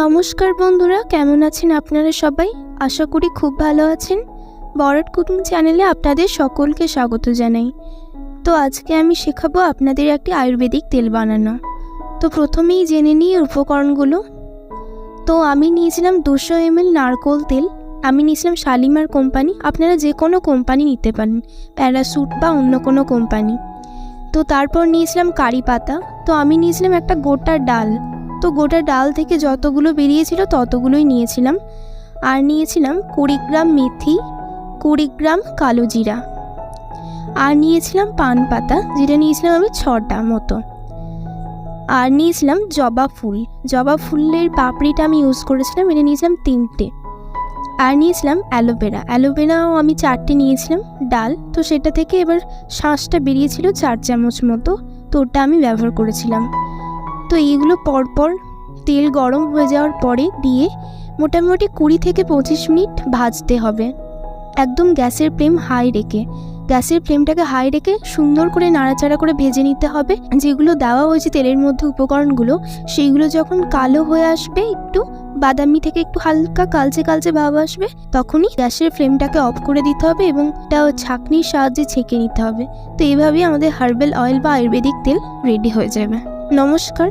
নমস্কার বন্ধুরা, কেমন আছেন আপনারা সবাই? আশা করি খুব ভালো আছেন। বরাট কুকিং চ্যানেলে আপনাদের সকলকে স্বাগত জানাই। তো আজকে আমি শেখাবো আপনাদের একটি আয়ুর্বেদিক তেল বানানো। তো প্রথমেই জেনে নিই উপকরণগুলো। তো আমি নিয়েছিলাম 200 ml নারকোল তেল। আমি নিয়েছিলাম শালিমার কোম্পানি, আপনারা যে কোনো কোম্পানি নিতে পারেন, প্যারাসুট বা অন্য কোনো কোম্পানি। তো তারপর নিয়েছিলাম কারি পাতা। তো আমি নিয়েছিলাম একটা গোটা ডাল। তো গোটা ডাল থেকে যতগুলো বেরিয়েছিল ততগুলোই নিয়েছিলাম। আর নিয়েছিলাম 20 গ্রাম মেথি, 20 গ্রাম কালো জিরা, আর নিয়েছিলাম পান পাতা, যেটা নিয়েছিলাম আমি 6টা মতো। আর নিয়েছিলাম জবা ফুল, জবা ফুলের পাপড়িটা আমি ইউজ করেছিলাম, এটা নিয়েছিলাম 3টে। আর নিয়েছিলাম অ্যালোভেরা, অ্যালোভেরাও আমি 4টে নিয়েছিলাম ডাল। তো সেটা থেকে এবার শাঁসটা বেরিয়েছিল 4 চামচ মতো, তো ওটা আমি ব্যবহার করেছিলাম। তো এইগুলো পরপর তেল গরম হয়ে যাওয়ার পরে দিয়ে মোটামুটি 20 থেকে 25 মিনিট ভাজতে হবে, একদম গ্যাসের ফ্লেম হাই রেখে। গ্যাসের ফ্লেমটাকে হাই রেখে সুন্দর করে নাড়াচাড়া করে ভেজে নিতে হবে। যেগুলো দেওয়া হয়েছে তেলের মধ্যে উপকরণগুলো, সেইগুলো যখন কালো হয়ে আসবে, একটু বাদামি থেকে একটু হালকা কালচে কালচে ভাব আসবে, তখনই গ্যাসের ফ্লেমটাকে অফ করে দিতে হবে এবং এটা ছাঁকনির সাহায্যে ছেঁকে নিতে হবে। তো এইভাবেই আমাদের হার্বাল অয়েল বা আয়ুর্বেদিক তেল রেডি হয়ে যাবে। নমস্কার।